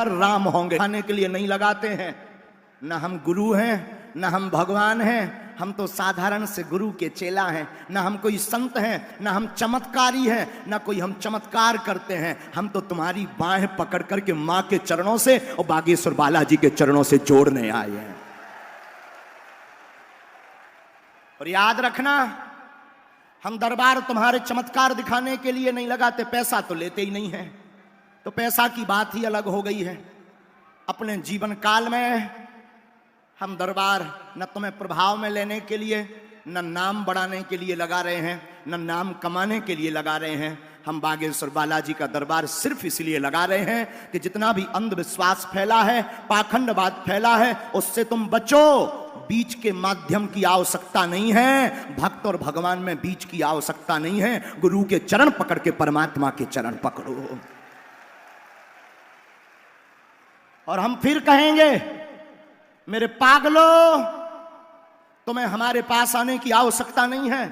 राम होंगे, खाने के लिए नहीं लगाते हैं। न हम गुरु हैं, न हम भगवान हैं, हम तो साधारण से गुरु के चेला हैं। न हम कोई संत हैं, न हम चमत्कारी हैं, न कोई हम चमत्कार करते हैं। हम तो तुम्हारी बाहें पकड़ करके मां के चरणों से और बागेश्वर बालाजी के चरणों से जोड़ने आए हैं। और याद रखना, हम दरबार तुम्हारे चमत्कार दिखाने के लिए नहीं लगाते, पैसा तो लेते ही नहीं है। तो पैसा की बात ही अलग हो गई है। अपने जीवन काल में हम दरबार न तुम्हें प्रभाव में लेने के लिए, न नाम बढ़ाने के लिए लगा रहे हैं, न नाम कमाने के लिए लगा रहे हैं। हम बागेश्वर बालाजी का दरबार सिर्फ इसलिए लगा रहे हैं कि जितना भी अंधविश्वास फैला है, पाखंडवाद फैला है, उससे तुम बचो। बीच के माध्यम की आवश्यकता नहीं है, भक्त और भगवान में बीच की आवश्यकता नहीं है। गुरु के चरण पकड़ के परमात्मा के चरण पकड़ो। और हम फिर कहेंगे, मेरे पागलों, तुम्हें हमारे पास आने की आवश्यकता नहीं है,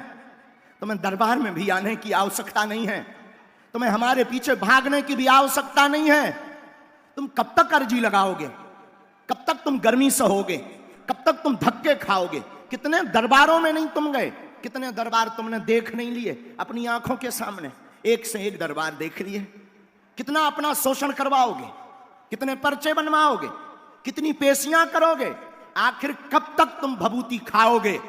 तुम्हें दरबार में भी आने की आवश्यकता नहीं है, तुम्हें हमारे पीछे भागने की भी आवश्यकता नहीं है। तुम कब तक अर्जी लगाओगे? कब तक तुम गर्मी सहोगे? कब तक तुम धक्के खाओगे? कितने दरबारों में नहीं तुम गए, कितने दरबार तुमने देख नहीं लिए अपनी आंखों के सामने? एक से एक दरबार देख लिए। कितना अपना शोषण करवाओगे? कितने पर्चे बनवाओगे? कितनी पेशियां करोगे? आखिर कब तक तुम भभूति खाओगे?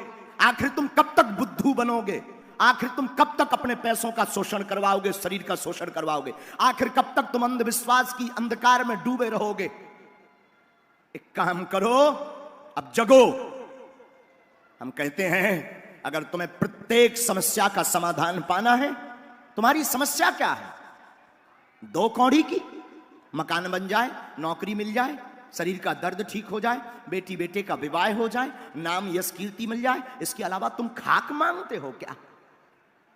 आखिर तुम कब तक बुद्धू बनोगे? आखिर तुम कब तक अपने पैसों का शोषण करवाओगे, शरीर का शोषण करवाओगे? आखिर कब तक तुम अंधविश्वास की अंधकार में डूबे रहोगे? एक काम करो, अब जगो। हम कहते हैं, अगर तुम्हें प्रत्येक समस्या का समाधान पाना है, तुम्हारी समस्या क्या है? 2 कौड़ी की मकान बन जाए, नौकरी मिल जाए, शरीर का दर्द ठीक हो जाए, बेटी बेटे का विवाह हो जाए, नाम यश कीर्ति मिल जाए, इसके अलावा तुम खाक मांगते हो क्या?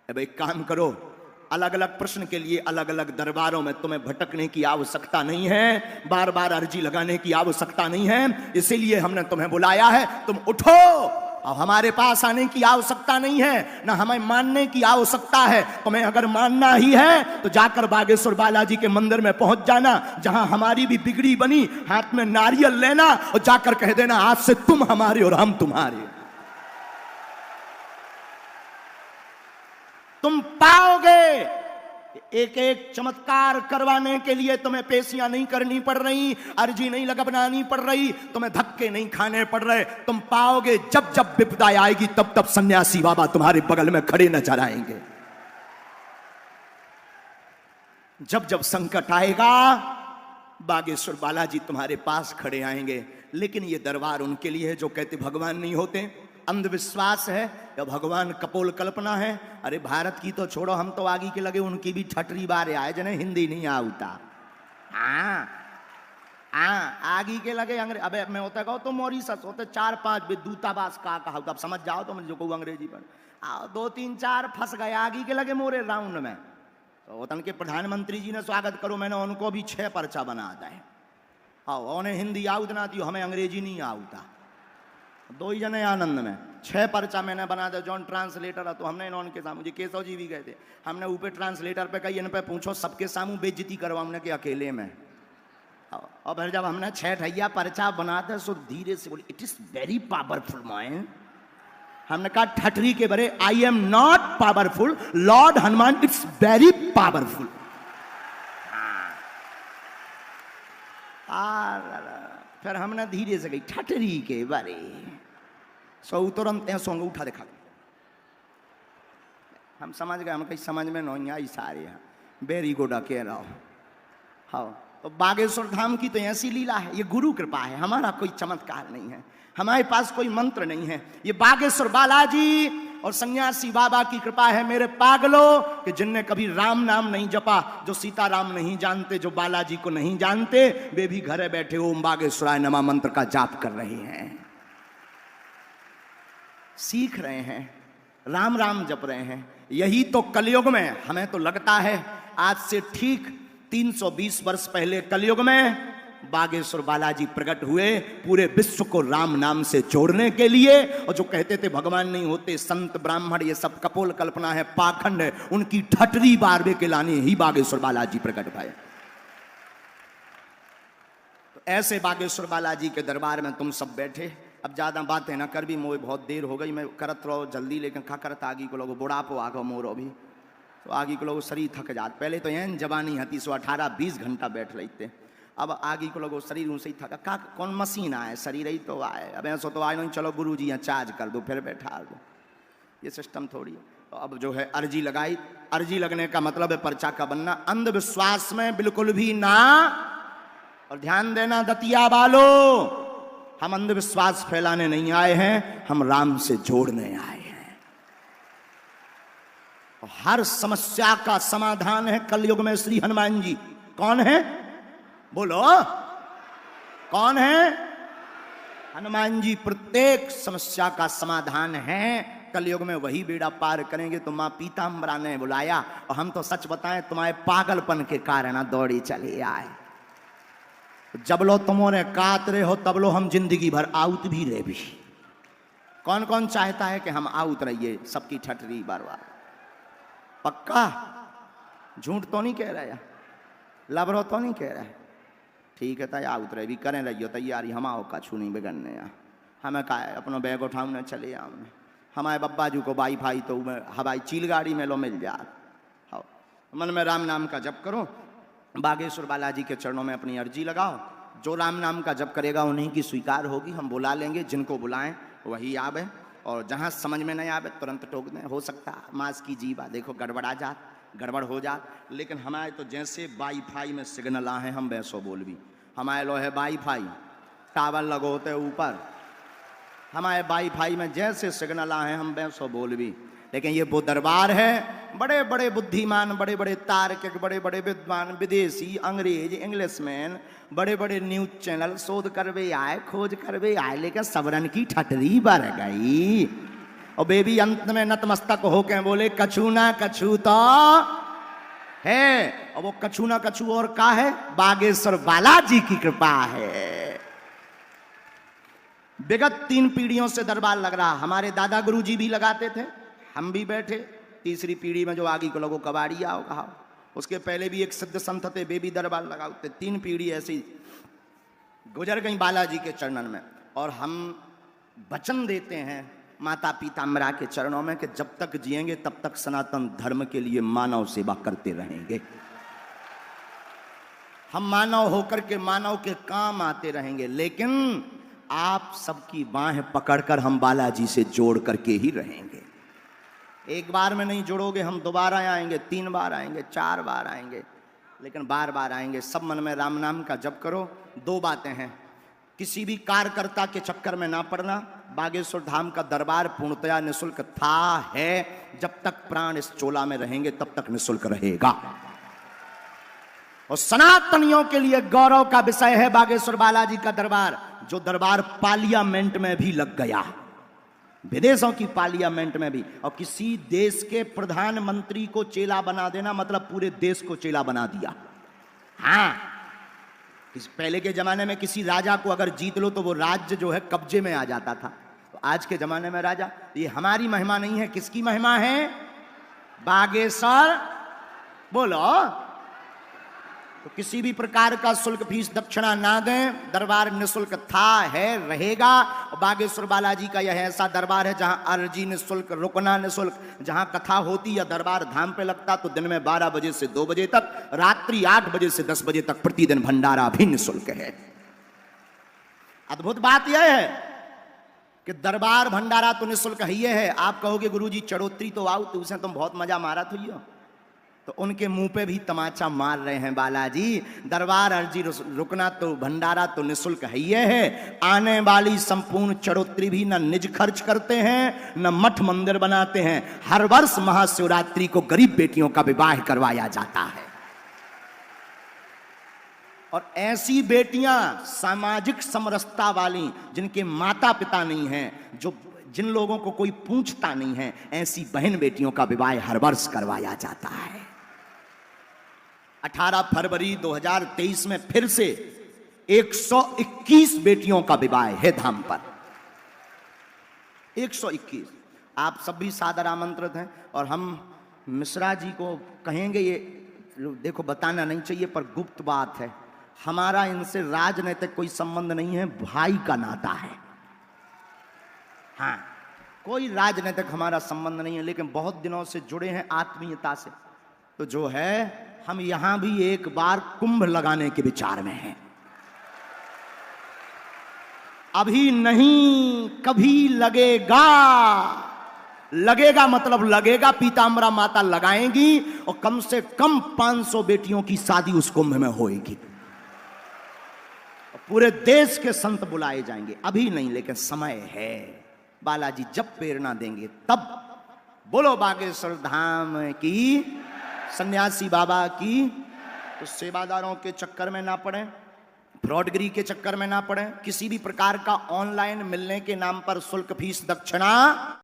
अब एक काम करो, अलग अलग प्रश्न के लिए अलग अलग दरबारों में तुम्हें भटकने की आवश्यकता नहीं है, बार बार अर्जी लगाने की आवश्यकता नहीं है। इसीलिए हमने तुम्हें बुलाया है, तुम उठो। अब हमारे पास आने की आवश्यकता नहीं है, ना हमें मानने की आवश्यकता है। तुम्हें अगर मानना ही है तो जाकर बागेश्वर बालाजी के मंदिर में पहुंच जाना, जहां हमारी भी बिगड़ी बनी, हाथ में नारियल लेना और जाकर कह देना, आज से तुम हमारे और हम तुम्हारे। तुम पाओगे। एक एक चमत्कार करवाने के लिए तुम्हें पेशियां नहीं करनी पड़ रही, अर्जी नहीं लगानी पड़ रही, तुम्हें धक्के नहीं खाने पड़ रहे। तुम पाओगे। जब जब विपदा आएगी, तब तब सन्यासी बाबा तुम्हारे बगल में खड़े नजर आएंगे। जब जब संकट आएगा, बागेश्वर बालाजी तुम्हारे पास खड़े आएंगे। लेकिन ये दरबार उनके लिए है जो कहते भगवान नहीं होते, अंधविश्वास है या भगवान कपोल कल्पना है। अरे भारत की तो छोड़ो, हम तो आगे के लगे उनकी भी ठटरी बारे आए जने हिंदी नहीं आउता। आगे के लगे अंग्रेज। अबे मैं होता कहो तो मॉरिशस होते 4-5 दूतावास का कहा, अब समझ जाओ तो मुझे जो कहूँ अंग्रेजी पर। 2-3-4 फंस गए आगे के लगे मोरे राउंड में। तो वतन के प्रधानमंत्री जी ने स्वागत करो, मैंने उनको भी 6 पर्चा बना दिए। हाँ, उन्हें हिंदी आउत ना थी, हमें अंग्रेजी नहीं आउता। 2 ही जने आनंद में 6 पर्चा मैंने बना दिया। जॉन ट्रांसलेटर है तो हमने इन्होंने सामने, मुझे केशव जी भी गए थे, हमने ऊपर ट्रांसलेटर पे कही, इन पे पूछो सबके सामने बेइज्जती करवा हमने कि अकेले में। और फिर जब हमने 6 ठैया पर्चा बनाते सो धीरे से बोली, it is very powerful mind. हमने कहा ठटरी के बरे, I am not powerful, Lord Hanuman it's very powerful. फिर हमने धीरे से कही ठटरी के बारे, सो तुरंत सोंग उठा देखा। हम समझ गए, हम कहीं समझ में नहीं आई सारे हैं। वेरी गुड कह रहा हो। हाँ, तो बागेश्वर धाम की तो ऐसी लीला है, ये गुरु कृपा है, हमारा कोई चमत्कार नहीं है, हमारे पास कोई मंत्र नहीं है। ये बागेश्वर बालाजी और सन्यासी बाबा की कृपा है मेरे पागलों, कि जिनने कभी राम नाम नहीं जपा, जो सीता राम नहीं जानते, जो बालाजी को नहीं जानते, वे भी घरे बैठे ओम बागेश्वराय नमः मंत्र का जाप कर रहे हैं, सीख रहे हैं, राम राम जप रहे हैं। यही तो कलयुग में, हमें तो लगता है आज से ठीक 320 वर्ष पहले कलयुग में बागेश्वर बालाजी प्रकट हुए पूरे विश्व को राम नाम से जोड़ने के लिए। और जो कहते थे भगवान नहीं होते, संत ब्राह्मण ये सब कपोल कल्पना है, पाखंड है, उनकी ठटरी बारवे के लाने ही बागेश्वर बालाजी प्रकट भये। ऐसे बागेश्वर बालाजी के दरबार में तुम सब बैठे। अब ज्यादा बातें ना कर भी, मोए बहुत देर हो गई, मैं करत रहो जल्दी, लेकिन खा करत आगी को लोग बुढ़ापो आगो मोरो भी, तो आगे को लोग शरीर थक जात। पहले तो एन जवानी हती सो 18-20 घंटा बैठ लेते, अब आगे को लोग शरीर उनसे ही थका। का कौन मशीन आए, शरीर ही तो आए। अब ऐसा तो आए नहीं, चलो गुरु जी यहाँ चार्ज कर दो फिर बैठा दो, ये सिस्टम थोड़ी है। तो अब जो है अर्जी लगाई, अर्जी लगने का मतलब है पर्चा का बनना। अंधविश्वास में बिल्कुल भी ना, और ध्यान देना दतिया वालों, हम अंधविश्वास फैलाने नहीं आए हैं, हम राम से जोड़ने आए हैं। और हर समस्या का समाधान है कलयुग में श्री हनुमान जी। कौन है बोलो, कौन है? हनुमान जी प्रत्येक समस्या का समाधान है। कलयुग में वही बेड़ा पार करेंगे। तो मां पीताम्बरा ने बुलाया, और हम तो सच बताएं तुम्हारे पागलपन के कारण दौड़ी चले आए। जब लो तुमने कात रहे हो तब लो हम जिंदगी भर आउट भी रहे भी। कौन कौन चाहता है कि हम आउट रहिए? सबकी ठटरी बार बार। पक्का झूठ तो नहीं कह रहा, लबरो तो नहीं कह रहा। ठीक है तय आउट रहे भी करें रहियो तैयारी, हम आओ कछू नहीं बिगड़ने। हमें का अपना बैग उठाऊने चले आऊँ। हमारे बब्बा जी को वाईफाई तो हवाई चील गाड़ी में लो मिल जा। मन में राम नाम का जप करो, बागेश्वर बालाजी के चरणों में अपनी अर्जी लगाओ। जो राम नाम का जप करेगा उन्हीं की स्वीकार होगी। हम बुला लेंगे, जिनको बुलाएं वही आवे, और जहां समझ में नहीं आवे तुरंत टोक दें। हो सकता मास की जीवा देखो गड़बड़ा जात, गड़बड़ हो जात, लेकिन हमारे तो जैसे वाईफाई में सिग्नल आए हम वैसो बोल भी। हमारे लो है वाईफाई, टावर लगो होते ऊपर, हमारे वाईफाई में जैसे सिग्नल आए हम वैसो बोल भी। लेकिन ये वो दरबार है, बड़े बड़े बुद्धिमान, बड़े बड़े तार्किक, बड़े बड़े विद्वान, विदेशी, अंग्रेज, इंग्लिशमैन, बड़े बड़े न्यूज चैनल शोध करवे आए, खोज करवे आए, लेकिन सबरन की ठटरी बढ़ गई। और बेबी अंत में नतमस्तक होके बोले कछू ना कछू तो है। और वो कछू ना कछू और का है? बागेश्वर बालाजी की कृपा है। विगत 3 पीढ़ियों से दरबार लग रहा। हमारे दादा गुरु जी भी लगाते थे, हम भी बैठे। तीसरी पीढ़ी में जो आगे को लोगों कबाड़ी आओ कहा, उसके पहले भी एक सिद्ध संत थे, वे भी दरबार लगाते। 3 पीढ़ी ऐसी गुजर गई बालाजी के चरणन में। और हम वचन देते हैं माता पीताम्बरा के चरणों में कि जब तक जिएंगे तब तक सनातन धर्म के लिए मानव सेवा करते रहेंगे। हम मानव होकर के मानव के काम आते रहेंगे, लेकिन आप सबकी बाहें पकड़कर हम बालाजी से जोड़ करके ही रहेंगे। एक बार में नहीं जुड़ोगे, हम दोबारा आएंगे, 3 बार आएंगे, 4 बार आएंगे, लेकिन बार बार आएंगे। सब मन में राम नाम का जप करो। 2 बातें हैं, किसी भी कार्यकर्ता के चक्कर में ना पड़ना। बागेश्वर धाम का दरबार पूर्णतया निःशुल्क था, है। जब तक प्राण इस चोला में रहेंगे तब तक निःशुल्क रहेगा। और सनातनियों के लिए गौरव का विषय है बागेश्वर बालाजी का दरबार, जो दरबार पार्लियामेंट में भी लग गया, विदेशों की पार्लियामेंट में भी। और किसी देश के प्रधानमंत्री को चेला बना देना मतलब पूरे देश को चेला बना दिया। हाँ, पहले के जमाने में किसी राजा को अगर जीत लो तो वो राज्य जो है कब्जे में आ जाता था। तो आज के जमाने में राजा, ये हमारी महिमा नहीं है, किसकी महिमा है? बागेश्वर बोलो। तो किसी भी प्रकार का शुल्क, फीस, दक्षिणा ना दें। दरबार निःशुल्क था, है, रहेगा। और बागेश्वर बालाजी का यह ऐसा दरबार है जहां अर्जी निःशुल्क, रुकना निःशुल्क। जहां कथा होती या दरबार धाम पे लगता तो दिन में 12 बजे से 2 बजे तक, रात्रि 8 बजे से 10 बजे तक प्रतिदिन भंडारा भी निःशुल्क है। अद्भुत बात यह है कि दरबार भंडारा तो निःशुल्क ही है। आप कहोगे गुरुजी चढ़ोतरी तो आओ, तो उसे तुम बहुत मजा मारा था, तो उनके मुंह पे भी तमाचा मार रहे हैं बालाजी। दरबार अर्जी रुकना तो भंडारा तो निःशुल्क ही है। आने वाली संपूर्ण चढ़ोतरी भी न निज खर्च करते हैं, न मठ मंदिर बनाते हैं। हर वर्ष महाशिवरात्रि को गरीब बेटियों का विवाह करवाया जाता है। और ऐसी बेटियां सामाजिक समरसता वाली, जिनके माता पिता नहीं हैं, जिन लोगों को कोई पूछता नहीं है, ऐसी बहन बेटियों का विवाह हर वर्ष करवाया जाता है। 18 फरवरी 2023 में फिर से 121 बेटियों का विवाह है धाम पर। 121। आप सब भी सादर आमंत्रित हैं। और हम मिश्रा जी को कहेंगे, ये देखो बताना नहीं चाहिए पर गुप्त बात है, हमारा इनसे राजनीतिक कोई संबंध नहीं है, भाई का नाता है। हाँ, कोई राजनीतिक हमारा संबंध नहीं है, लेकिन बहुत दिनों से जुड़े हैं आत्मीयता से। तो जो है, हम यहां भी एक बार कुंभ लगाने के विचार में हैं। अभी नहीं, कभी लगेगा। लगेगा मतलब लगेगा, पीताम्बरा माता लगाएंगी और कम से कम 500 बेटियों की शादी उस कुंभ में होएगी। पूरे देश के संत बुलाए जाएंगे। अभी नहीं, लेकिन समय है। बालाजी जब प्रेरणा देंगे तब। बोलो बागेश्वर धाम की, सन्यासी बाबा की। तो सेवादारों के चक्कर में ना पड़े, फ्रॉडगिरी के चक्कर में ना पड़े, किसी भी प्रकार का ऑनलाइन मिलने के नाम पर शुल्क, फीस, दक्षिणा